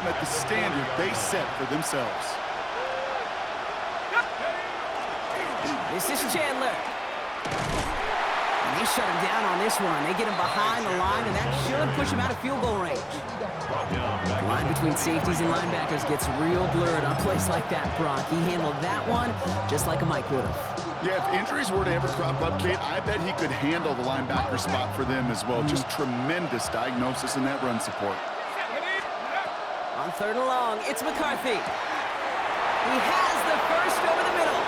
at the standard they set for themselves. This is Chandler. And they shut him down on this one. They get him behind the line, and that should push him out of field goal range. The line between safeties and linebackers gets real blurred on plays like that, Brock. He handled that one just like a Mike would have. Yeah, if injuries were to ever crop up, Kate, I bet he could handle the linebacker spot for them as well. Just tremendous diagnosis in that run support. On 3rd and long, it's McCarthy. He has the first over the middle.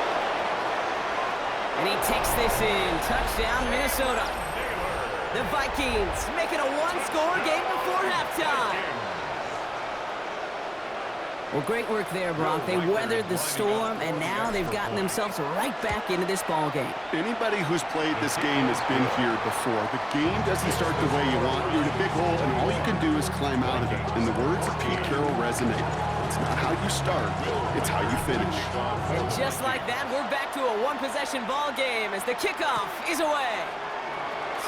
And he takes this in. Touchdown, Minnesota. The Vikings make it a one-score game before halftime. Well, great work there, Brock. They weathered the storm, and now they've gotten themselves right back into this ball game. Anybody who's played this game has been here before. The game doesn't start the way you want. You're in a big hole, and all you can do is climb out of it. And the words of Pete Carroll resonate. It's not how you start, it's how you finish. And just like that, we're back to a one-possession ball game as the kickoff is away.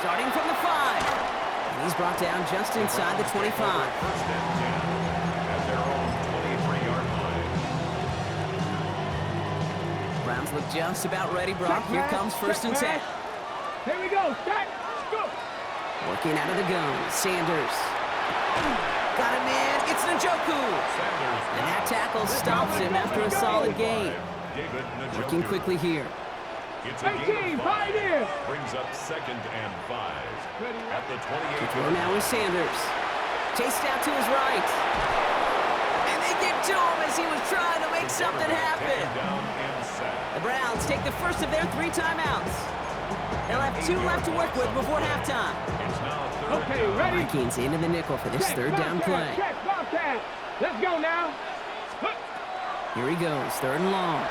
Starting from the 5. And he's brought down just inside the 25. Browns look just about ready, Brock. Here comes 1st and 10. Here we go. Start. Go. Working out of the gun. Sanders. Got him in. It's Njoku. And that tackle stops him after a solid gain. Working quickly here. It's a team, pioneer. Brings up 2nd and 5. At the 28. The throw now is Sanders. Chased out to his right. And they get to him as he was trying to make something happen. The Browns take the first of their 3 timeouts. They'll have 2 left to work with before halftime. Okay, ready? Vikings into the nickel for this 3rd down play. Check, Bobcat. Let's go now. Here he goes, 3rd and long.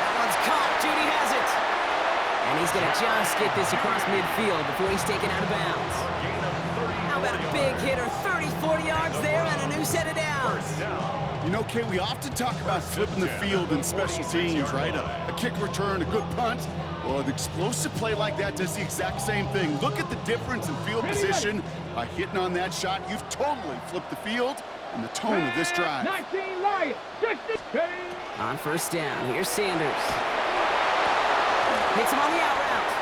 That one's caught. Judy has it. And he's going to just get this across midfield before he's taken out of bounds. How about a big hitter, 30, 40 yards there and a new set of downs. You know, Kate, we often talk about flipping the field in special teams, right? A kick return, a good punt. Well, an explosive play like that does the exact same thing. Look at the difference in field position. By hitting on that shot, you've totally flipped the field and the tone of this drive. 19 Lions. On 1st down, here's Sanders. Hits him on the out route.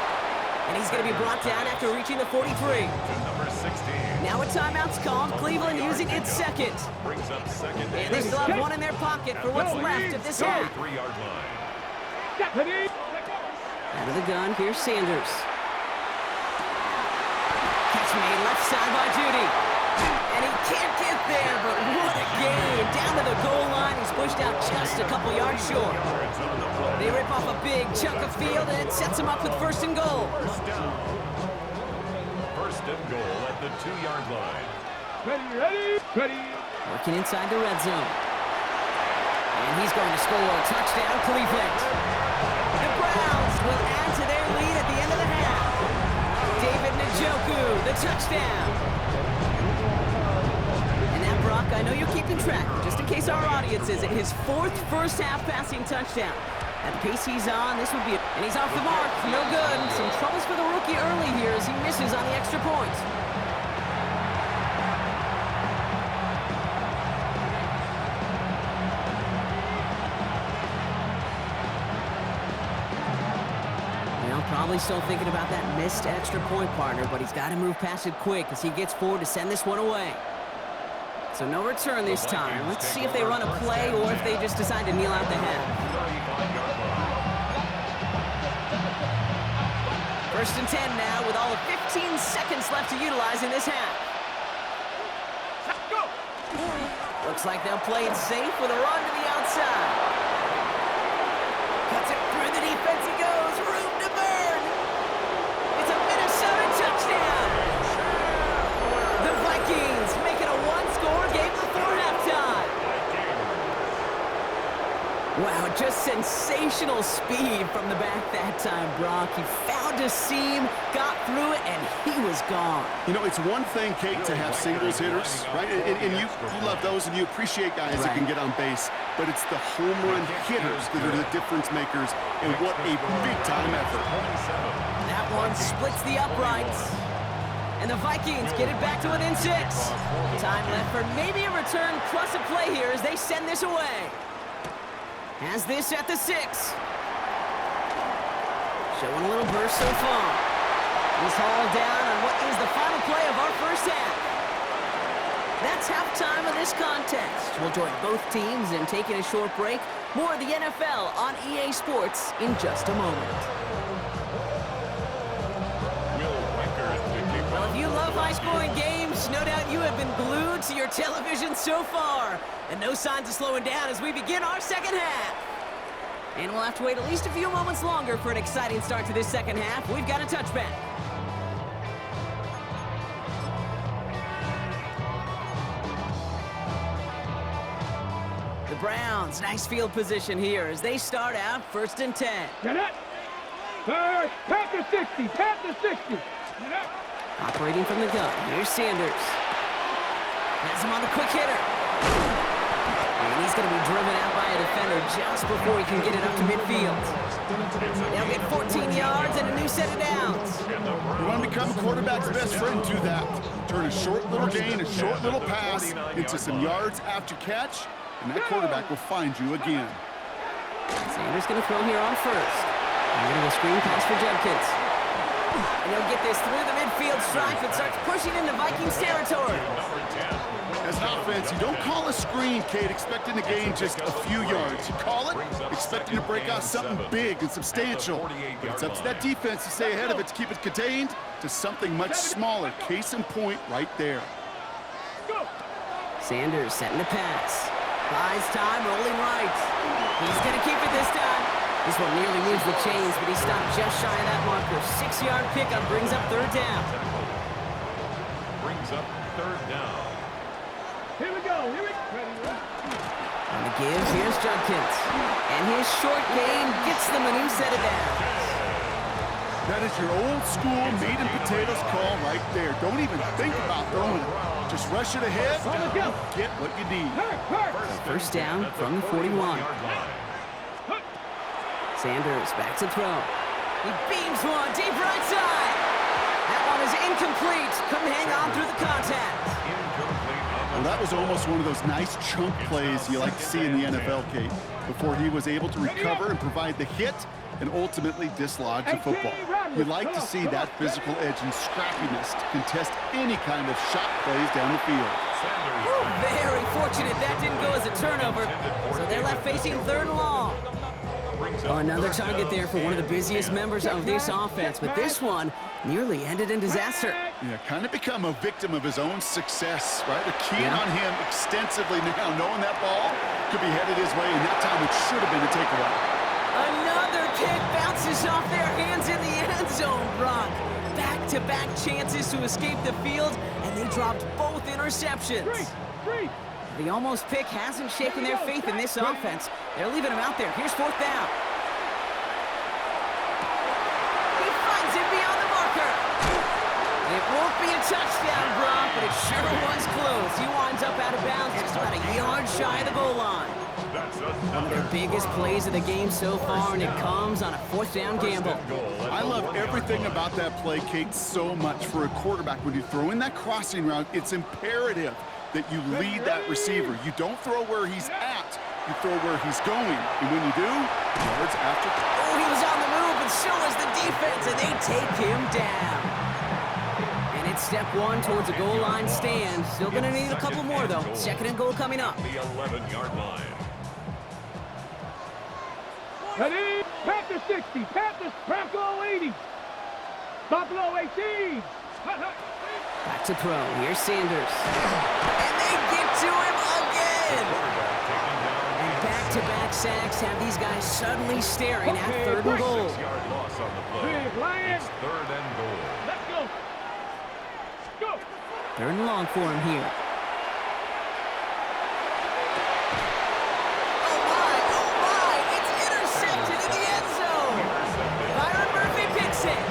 And he's going to be brought down after reaching the 43. Now a timeout's called. Cleveland using its 2nd. And they still have 1 in their pocket for what's left of this half. Out of the gun, here's Sanders. Catch made left side by Judy. And he can't get there, but what a game. Down to the goal line, he's pushed out just a couple yards short. They rip off a big chunk of field, and it sets him up with 1st and goal. 1st and goal at the 2-yard line. Ready. Working inside the red zone. And he's going to score a touchdown, Cleveland. The Browns will add to their lead at the end of the half. David Njoku, the touchdown. And now, Brock, I know you're keeping track, just in case our audience isn't, his 4th first-half passing touchdown. At the pace he's on, this would be it. And he's off the mark, no good. Some troubles for the rookie early here as he misses on the extra point. Probably still thinking about that missed extra point, partner, but he's got to move past it quick as he gets forward to send this one away. So no return this time. Let's see if they run a play or if they just decide to kneel out the half. 1st and 10 now with all of 15 seconds left to utilize in this half. Looks like they'll play it safe with a run to the outside. Cuts it through the defense, he goes, room to burn. It's a Minnesota touchdown. The Vikings make it a one-score game before halftime. Wow, just sensational speed from the back that time, Brock. He found a seam, got through it, and he was gone. You know, it's one thing, Kate, to have singles hitters, right? And you love those, and you appreciate guys that can get on base. But it's the home run hitters that are the difference makers, and what a big-time effort. That one splits the uprights. And the Vikings get it back to within 6. Time left for maybe a return plus a play here as they send this away. Has this at the 6. Showing a little burst so far. He's hauled down on what is the final play of our first half. That's halftime of this contest. We'll join both teams in taking a short break. More of the NFL on EA Sports in just a moment. Well, if you love high-scoring games, no doubt you have been glued to your television so far. And no signs of slowing down as we begin our second half. And we'll have to wait at least a few moments longer for an exciting start to this second half. We've got a touchback. The Browns, nice field position here as they start out 1st and 10. Get it. Third, pat the 60, pat the 60. Get it. Operating from the gun, here's Sanders. Has him on the quick hitter. And he's going to be driven out by a defender just before he can get it up to midfield. They'll get 14 yards and a new set of downs. You want to become a quarterback's best friend, do that. Turn a short little gain, a short little pass into some yards after catch, and that quarterback will find you again. Sanders going to throw here on 1st. And going to go screen pass for Judkins. And he'll get this through the midfield stripe and starts pushing into Vikings territory. As an offense, you don't call a screen, Kate, expecting to gain just a few yards. You call it expecting to break out something big and substantial. But it's up to that defense to stay ahead of it, to keep it contained to something much smaller. Case in point right there. Sanders setting the pass. Buys time, rolling right. He's going to keep it this time. This one nearly moves the chains, but he stopped just shy of that marker. 6-yard pickup brings up 3rd down. Brings up 3rd down. Here we go. Here we go. On the give, here's Judkins. And his short gain gets them a new set of downs. That is your old school meat and potatoes call right there. Don't even think about throwing it. Just rush it ahead and get what you need. 1st down from the 41. Sanders back to throw. He beams one deep right side. That one is incomplete. Couldn't hang on through the contact. Well, that was almost one of those nice chunk plays you like to see in the NFL, Kate, before he was able to recover and provide the hit and ultimately dislodge the football. You like to see that physical edge and scrappiness to contest any kind of shot plays down the field. Very fortunate that didn't go as a turnover, so they're left facing 3rd and long. Oh, another target there for one of the busiest members of this offense, but this one nearly ended in disaster. Yeah, kind of become a victim of his own success, right? They're keying on him extensively now, knowing that ball could be headed his way, and that time it should have been a takeaway. Another kick bounces off their hands in the end zone, Brock. Back-to-back chances to escape the field, and they dropped both interceptions. The almost pick hasn't shaken their faith in this offense. They're leaving him out there. Here's 4th down. He finds it beyond the marker. It won't be a touchdown, Brock, but it sure was close. He winds up out of bounds just about a yard shy of the goal line. One of their biggest plays of the game so far, and it comes on a 4th down gamble. I love everything about that play, Kate, so much for a quarterback. When you throw in that crossing route, it's imperative that you lead that receiver. You don't throw where he's at, you throw where he's going. And when you do, yards after. Oh, he was on the move, but so was the defense, and they take him down. And it's step 1 towards a goal line stand. Still going to need a couple more, though. 2nd and goal coming up. The 11-yard line. Ready? Pat the 60, pat the Bronco 80. Buffalo 18. Back to throw. Here's Sanders. And they get to him again. And back-to-back sacks have these guys suddenly staring at 3rd and goal. 6-yard loss on the play. It's 3rd and goal. Let's go. Go. 3rd and long for him here. Oh my, it's intercepted in the end zone. Byron Murphy picks it.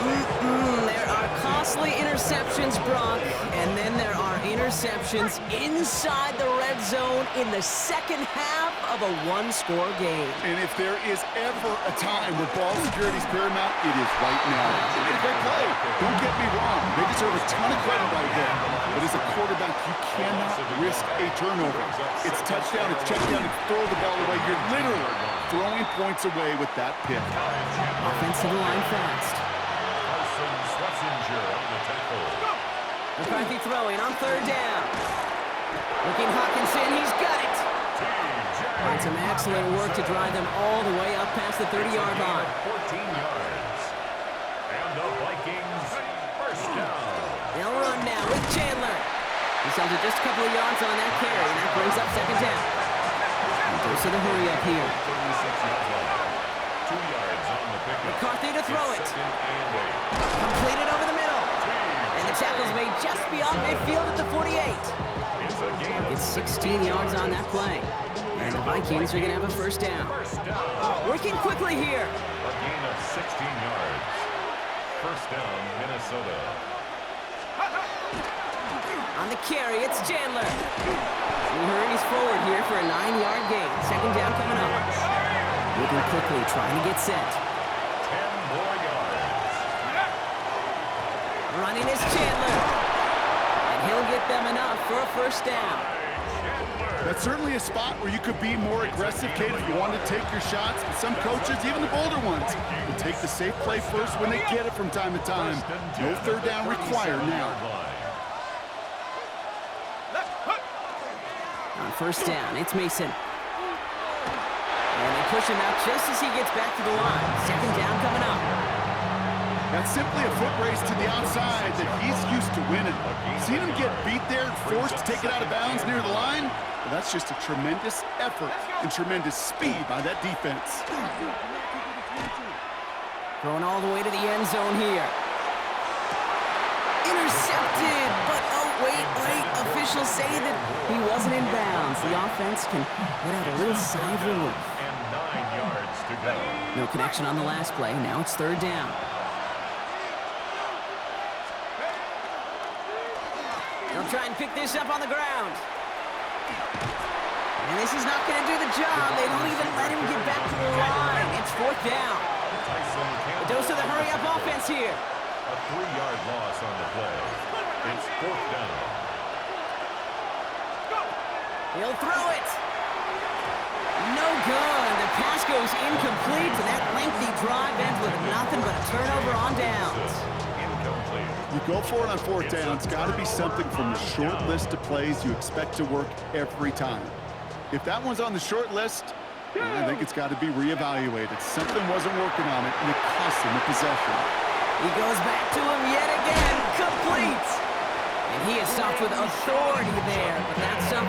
There are costly interceptions, Brock, and then there are interceptions options inside the red zone in the second half of a one-score game. And if there is ever a time where ball security is paramount, it is right now. It's a great play. Don't get me wrong. They deserve a ton of credit right there. But as a quarterback, you cannot risk a turnover. It's touchdown, it's check down, it's throw the ball away. You're literally throwing points away with that pick. Offensive line fast. McCarthy throwing on third down. Looking Hawkinson, he's got it. And some excellent work to drive them all the way up past the 30-yard line. 14 yards. And the Vikings first down. They'll run now with Chandler. He's under just a couple of yards on that carry, and that brings up second down. And goes to the hurry up here. 2 yards on the pickup. McCarthy to throw it. Second and 8. Completed over the middle. And the tackle's made just beyond midfield at the 48. It's a gain of It's 16 yards on that play. And the Vikings are going to have a first down. Working quickly here. a gain of 16 yards. First down, Minnesota. On the carry, it's Chandler. He hurries forward here for a 9-yard gain. Second down coming up. Moving quickly, trying to get set. 10 more yards. Running is Chandler. And he'll get them enough for a first down. That's certainly a spot where you could be more aggressive, Kate, if you want to take your shots. And some coaches, even the bolder ones, will take the safe play first when they get it from time to time. No third down required now. On first down, it's Mason. And they push him out just as he gets back to the line. Second down coming up. That's simply a foot race to the outside that he's used to winning. Seeing him get beat there and forced to take it out of bounds near the line, well, that's just a tremendous effort and tremendous speed by that defense. Going all the way to the end zone here. Intercepted, but oh, wait. Officials say that he wasn't in bounds. The offense can let out a little sigh of relief. And 9 yards to go. No connection on the last play. Now it's third down. They'll try and pick this up on the ground. And this is not going to do the job. They don't even let him get back to the line. It's fourth down. A dose of the hurry-up offense here. A 3-yard loss on the play. It's fourth down. He'll throw it. No good. The pass goes incomplete, and that lengthy drive ends with nothing but a turnover on downs. Incomplete. You go for it on fourth down. It's got to be something from the short list of plays you expect to work every time. If that one's on the short list, I think it's got to be reevaluated. Something wasn't working on it, and it cost him the possession. He goes back to him yet again. Complete. And he is stopped with authority there, but that's something.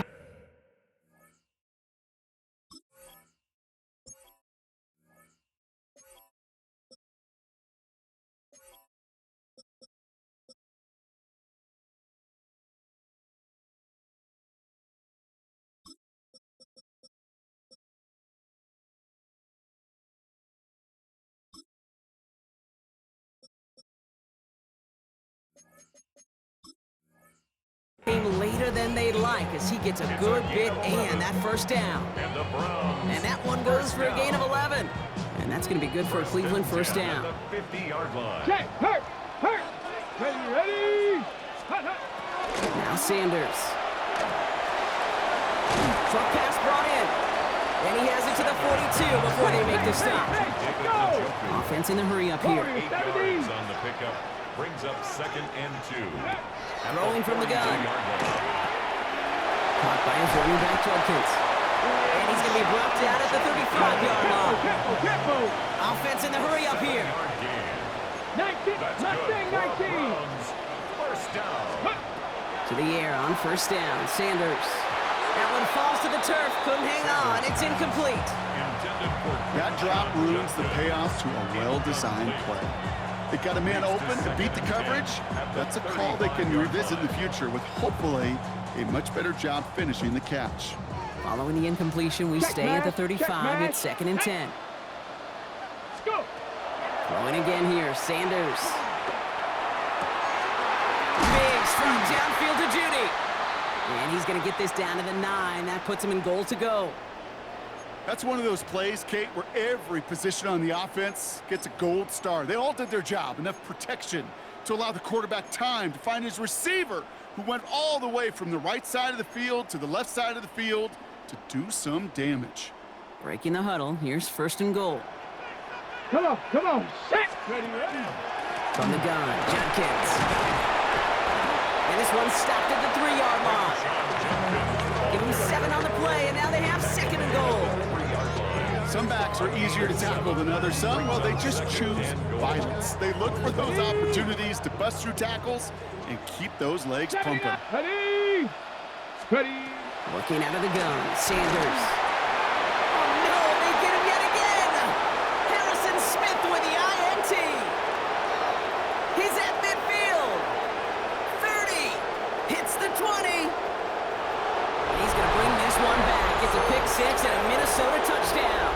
Later than they'd like as he gets a good bit and that first down. And the Browns. And that one goes for a gain of 11. And that's going to be good for a Cleveland first down. At the 50-yard line. Check, hurt. Ready. Hut. Now Sanders. Truck pass brought in. And he has it to the 42 before they make the stop. Go. Offense in the hurry up here. 8 yards on the pickup. Brings up second and 2. Throwing from the gun. Caught by his running back, Judkins. And he's going to be brought down at the 35-yard line. Careful. Offense in the hurry up here. 19. Mustang 19. First down. To the air on first down. Sanders. That one falls to the turf. Couldn't hang on. It's incomplete. That drop ruins the payoff to a well-designed play. They got a man open to beat the coverage. That's a call they can revisit in the future with hopefully a much better job finishing the catch. Following the incompletion, we stay at the 35. It's second and 10. Go. Throwing again here, Sanders. Big strong downfield to Judy. And he's going to get this down to the 9. That puts him in goal to go. That's one of those plays, Kate, where every position on the offense gets a gold star. They all did their job, enough protection to allow the quarterback time to find his receiver, who went all the way from the right side of the field to the left side of the field to do some damage. Breaking the huddle. Here's 1st and goal. Come on, set. Ready. From the gun, Jenkins. And this one's stopped at the 3-yard line. Give him 7 on the play, and now they have 2nd and goal. Some backs are easier to tackle than others. Some, well, they just choose violence. They look for those opportunities to bust through tackles and keep those legs pumping. Ready. Working out of the gun, Sanders. Oh, no, they get him yet again. Harrison Smith with the INT. He's at midfield. 30. Hits the 20. He's going to bring this one back. It's a pick 6 and a Minnesota touchdown.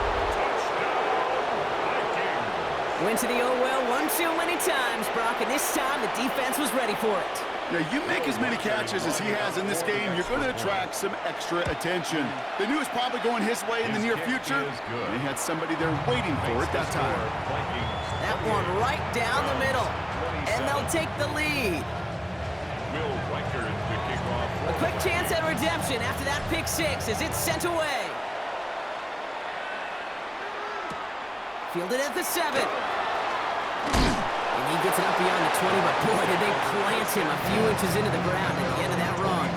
Went to the oh-well one too many times, Brock, and this time the defense was ready for it. Now, you make as many catches as he has in this game, you're going to attract some extra attention. They knew it was probably going his way in the near future, and they had somebody there waiting for it that time. That one right down the middle, and they'll take the lead. A quick chance at redemption after that pick 6 as it's sent away. Fielded at the 7. And he gets it up beyond the 20, but boy, did they plant him a few inches into the ground at the end of that run.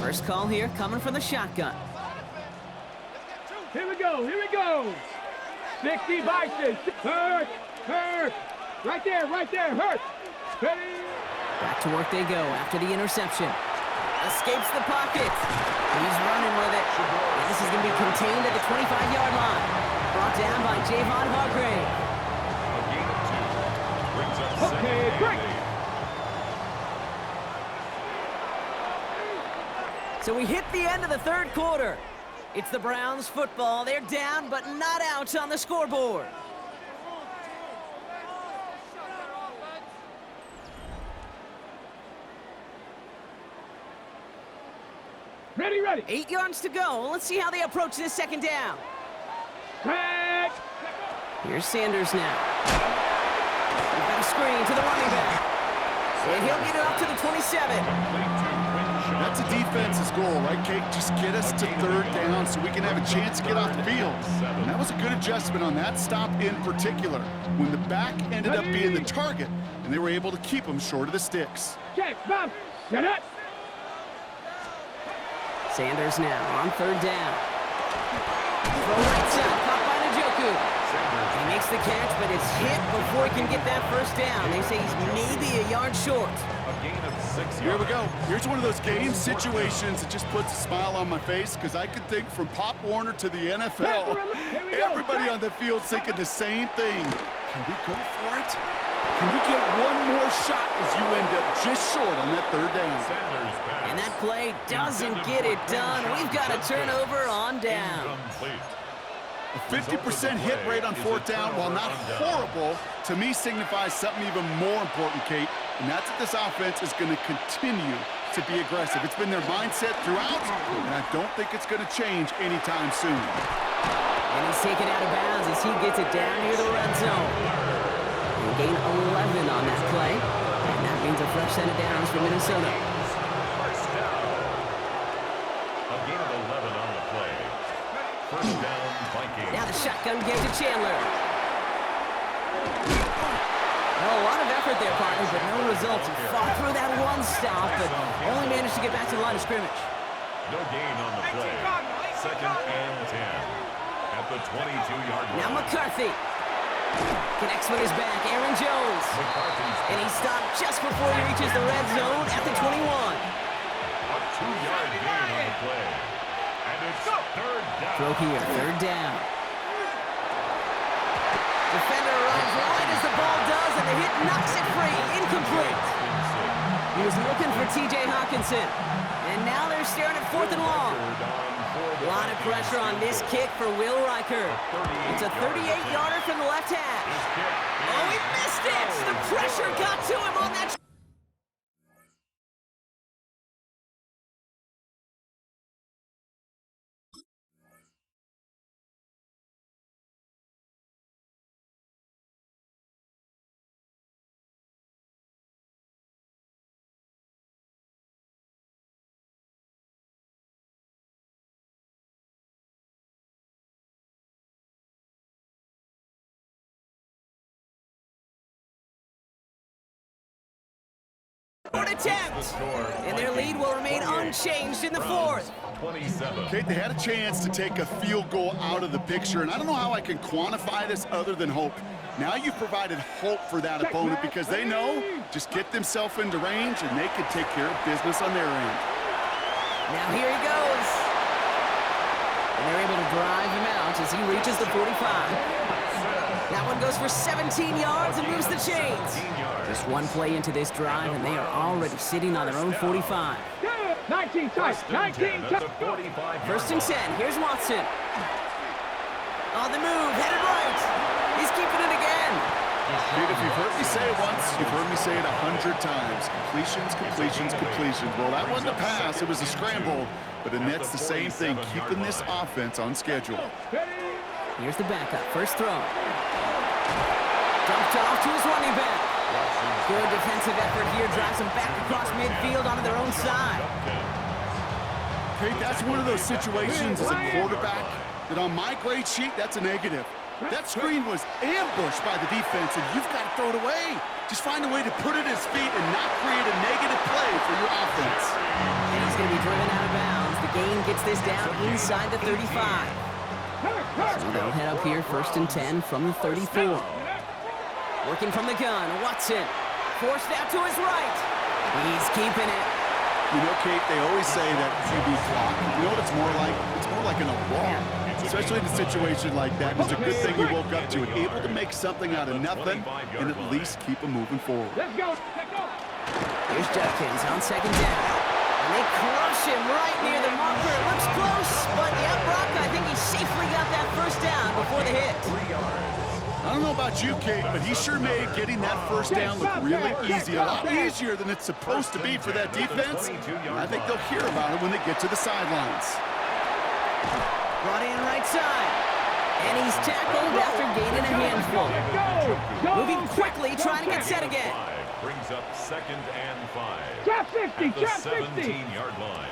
First call here coming from the shotgun. Here we go. 60 vices. Hurt. Right there, hurt. Ready. Back to work they go after the interception. Escapes the pocket. He's running with it. And this is going to be contained at the 25-yard line. Brought down by Javon Hargrave. Okay, break. So we hit the end of the 3rd quarter. It's the Browns football. They're down, but not out on the scoreboard. Ready. 8 yards to go. Let's see how they approach this 2nd down. Back. Here's Sanders now. We've got a screen to the running back. And he'll get it up to the 27. That's a defense's goal, right, Kate? Just get us to 3rd down so we can have a chance to get off the field. And that was a good adjustment on that stop in particular, when the back ended up being the target, and they were able to keep him short of the sticks. Check, Bob. Set up. Sanders now on 3rd down. Throw right side, caught by Njoku. He makes the catch, but it's hit before he can get that 1st down. They say he's maybe a yard short. Here we go. Here's one of those game situations that just puts a smile on my face, because I could think from Pop Warner to the NFL, everybody on the field's thinking the same thing. Can we go for it? Can we get one more shot as you end up just short on that 3rd down? And that play doesn't get it done. We've got a turnover on down. A 50% hit rate on 4th down, while not horrible, to me signifies something even more important, Kate, and that's that this offense is going to continue to be aggressive. It's been their mindset throughout, and I don't think it's going to change anytime soon. And he's taken out of bounds as he gets it down near the red zone. He'll gain 11 on that play, and that means a fresh set of downs for Minnesota. First down. A gain of 11 on the play. First down, Vikings. Now the shotgun game to Chandler. Well, a lot of effort there, partners, but no results. He fought through that one stop, but only managed to get back to the line of scrimmage. No gain on the play. 2nd and 10. At the 22-yard line. Now McCarthy connects with his back. Aaron Jones. And he stopped just before he reaches the red zone at the 21. A 2-yard gain on the play. And it's 3rd down. Throw here, 3rd down. Defender arrives right as the ball does, and the hit knocks it free. Incomplete. He was looking for T.J. Hawkinson. And now they're staring at 4th and long. A lot of pressure on this kick for Will Riker. It's a 38-yarder from the left hash. Oh, he missed it! The pressure got to him on that. Attempt, and their lead will remain unchanged in the 4th. Kate, they had a chance to take a field goal out of the picture, and I don't know how I can quantify this other than hope. Now you've provided hope for that opponent because they know just get themselves into range and they can take care of business on their end. Now here he goes. And they're able to drive him out as he reaches the 45. That one goes for 17 yards and moves the chains. Just one play into this drive, and they are already sitting on their own 45. 19 tight, 19 tight. 1st and 10, here's Watson. On the move, headed right. He's keeping it again. Dude, if you've heard me say it once, you've heard me say it 100 times. Completions, completions, completions. Well, that wasn't a pass, it was a scramble. But Annette's the same thing, keeping this offense on schedule. Here's the backup, first throw. Dumped off to his running back. Good defensive effort here, drives them back across midfield onto their own side. Hey, that's one of those situations as a quarterback that on my grade sheet, that's a negative. That screen was ambushed by the defense, and you've got to throw it away. Just find a way to put it at his feet and not create a negative play for your offense. And he's going to be driven out of bounds. The game gets this down inside the 35. So they'll head up here, 1st and 10 from the 34. Working from the gun, Watson. Forced out to his right. He's keeping it. You know, Kate, they always say that QB clock. You know what it's more like? It's more like an alarm. Especially in a situation like that. It's a good thing you woke up to it. Able to make something out of nothing and at least keep them moving forward. Let's go, let's go. Here's Judkins on 2nd down. And they crush him right near the marker. It looks close, but yeah, Brock, I think he safely got that 1st down before the hit. I don't know about you, Kate, but he sure made getting that 1st down look really easy. A lot easier than it's supposed to be for that defense. I think they'll hear about it when they get to the sidelines. Brought in right side. And he's tackled after gaining a handful. Moving quickly, trying to get set again. Brings up 2nd and 5. Trap 60, at the trap 60. 17-yard line.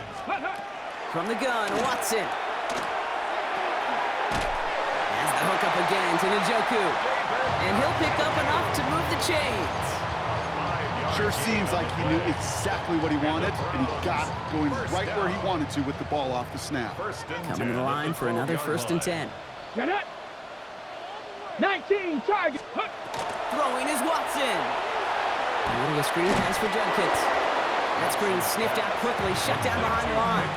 From the gun, Watson. Has the hook up again to Njoku. And he'll pick up enough to move the chains. Sure seems like he knew exactly what he wanted, and he got it going right where he wanted to with the ball off the snap. Coming to the line for another 1st and 10. Get it. 19 target. Throwing is Watson. A little screen pass for Judkins. That screen sniffed out quickly, shut down behind the line.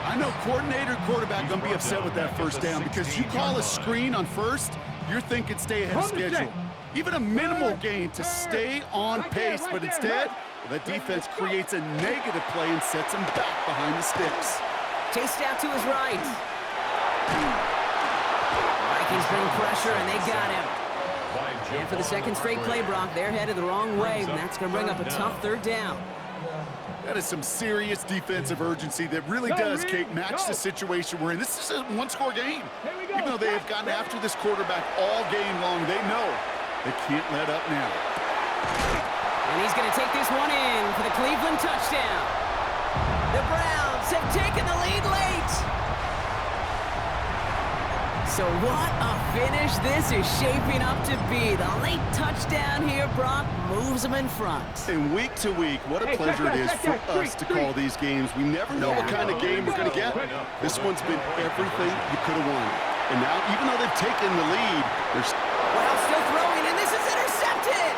I know coordinator quarterback gonna be upset with that 1st down because you call a screen on 1st, you're thinking stay ahead of schedule. Even a minimal gain to stay on pace, but instead, the defense creates a negative play and sets him back behind the sticks. Chased out to his right. Vikings bring pressure, and they got him. And for the 2nd straight play, Brock, they're headed the wrong way, and that's going to bring up a tough 3rd down. That is some serious defensive urgency that really does, Kate, match the situation we're in. This is a one-score game. Even though they have gotten after this quarterback all game long, they know they can't let up now. And he's going to take this one in for the Cleveland touchdown. The Browns have taken the lead late. So what a finish this is shaping up to be. The late touchdown here, Brock, moves them in front. And week to week, what a pleasure it is for us to call these games. We never know what kind of game we're going to get. This one's been everything you could have won. And now, even though they've taken the lead, they're Well, still throwing, and this is intercepted.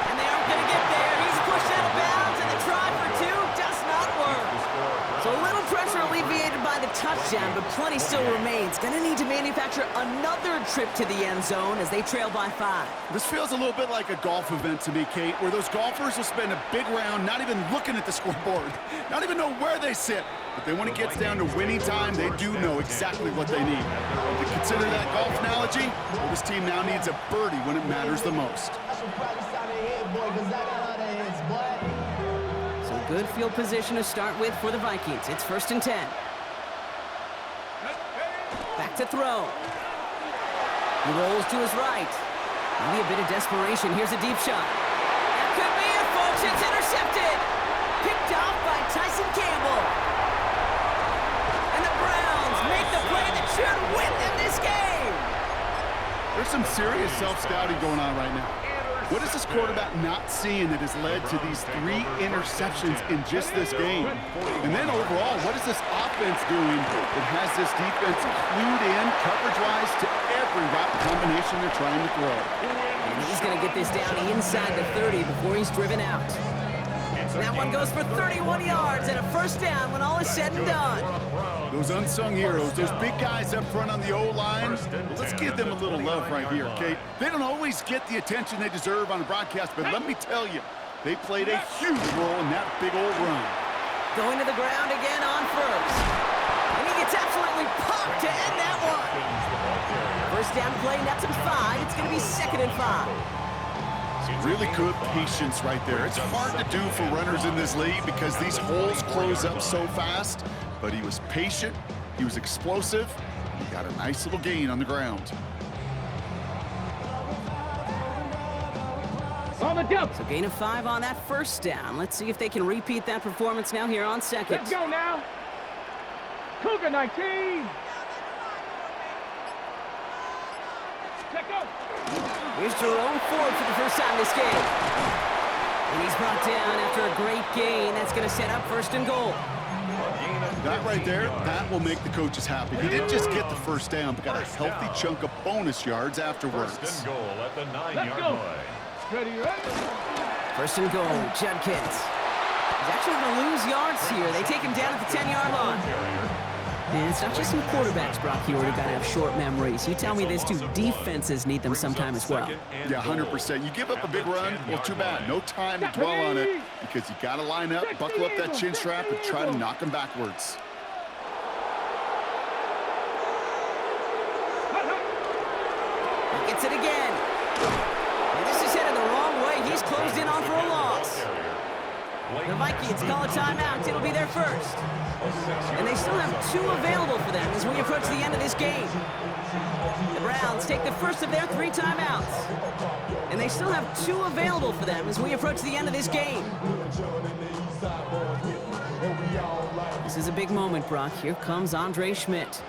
And they aren't going to get there. He's pushed out of bounds, and the try for 2 does not work. So a little pressure alleviated by the touchdown, but plenty still remains. Gonna need to manufacture another trip to the end zone as they trail by 5. This feels a little bit like a golf event to me, Kate, where those golfers will spend a big round not even looking at the scoreboard, not even know where they sit. But then when it gets down to winning time, they do know exactly what they need. To consider that golf analogy, well, this team now needs a birdie when it matters the most. So good field position to start with for the Vikings. It's 1st and 10. Back to throw. He rolls to his right. Maybe a bit of desperation. Here's a deep shot. That could be it, folks. It's intercepted. Picked off by Tyson Campbell. And the Browns make the play that should win them this game. There's some serious self-scouting going on right now. What is this quarterback not seeing that has led to these 3 interceptions in just this game? And then overall, what is this offense doing that has this defense clued in coverage-wise to every route combination they're trying to throw? And he's going to get this down inside the 30 before he's driven out. That one goes for 31 yards and a 1st down when all is said and done. Those unsung heroes, those big guys up front on the O-line, let's give them a little love right here, okay? They don't always get the attention they deserve on the broadcast, but let me tell you, they played a huge role in that big old run. Going to the ground again on 1st. And he gets absolutely popped to end that one. 1st down play, that's at 5. It's going to be 2nd and 5. Really good patience right there. It's hard to do for runners in this league because these holes close up so fast, but he was patient, he was explosive, and he got a nice little gain on the ground. On the jump. So gain of 5 on that 1st down. Let's see if they can repeat that performance now here on 2nd. Let's go now. Cougar 19. Let's go. Here's Jerome Ford for the 1st time this game. And he's brought down after a great gain. That's going to set up 1st and goal. That right there, that will make the coaches happy. He didn't just get the 1st down, but got a healthy chunk of bonus yards afterwards. 1st and goal at the 9-yard line. Ready, ready. 1st and goal, Judkins. He's actually going to lose yards here. They take him down at the 10-yard line. And it's not just some quarterbacks, Brock, here, who got to have short memories. You tell me this too, defenses need them sometime as well. Yeah, 100%. You give up a big run, well, too bad. No time to dwell on it because you got to line up, buckle up that chin strap, and try to knock them backwards. He gets it again. And this is headed the wrong way. He's closed in on for a loss. The Vikings call a timeout. It'll be their 1st. And they still have 2 available for them as we approach the end of this game. The Browns take the 1st of their 3 timeouts. And they still have 2 available for them as we approach the end of this game. This is a big moment, Brock. Here comes Andre Schmidt.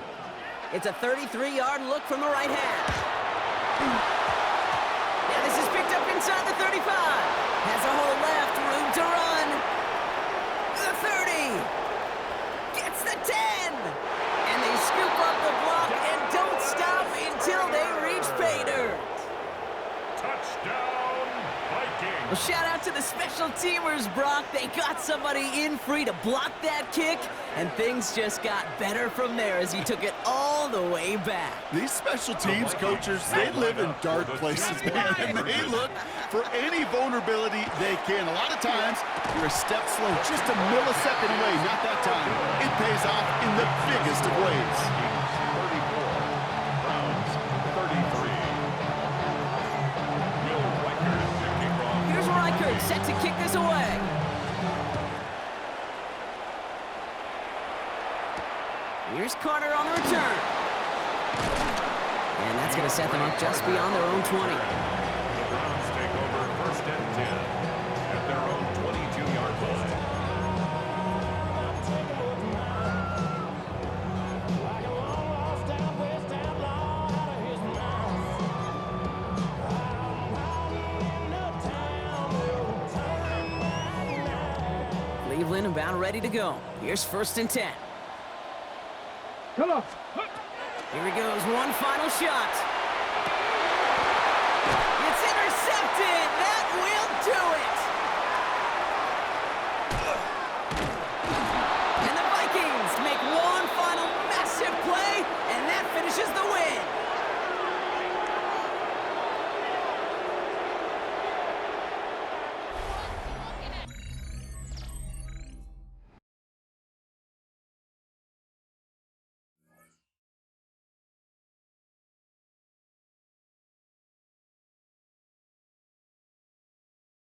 It's a 33-yard look from the right hand. Now this is picked up inside the 35. Has a hole left, room to run. The 30. Gets the 10. And they scoop up the block and don't stop until they reach pay dirt. Touchdown, Vikings. Well, shout out to the special teamers, Brock. They got somebody in free to block that kick, and things just got better from there as he took it all the way back. These special teams coaches, they live in dark places, man, and they look for any vulnerability they can. A lot of times, you're a step slow, just a millisecond away. Not that time. It pays off in the biggest of ways. 34, Browns 33. Will Reichert to kick off. Here's Reichert set to kick this away. Here's Carter on the return. And that's going to set them up just beyond their own 20. The Browns take over 1st and 10 at their own 22-yard line. Cleveland about ready to go. Here's 1st and 10. Come on. Here he goes, one final shot.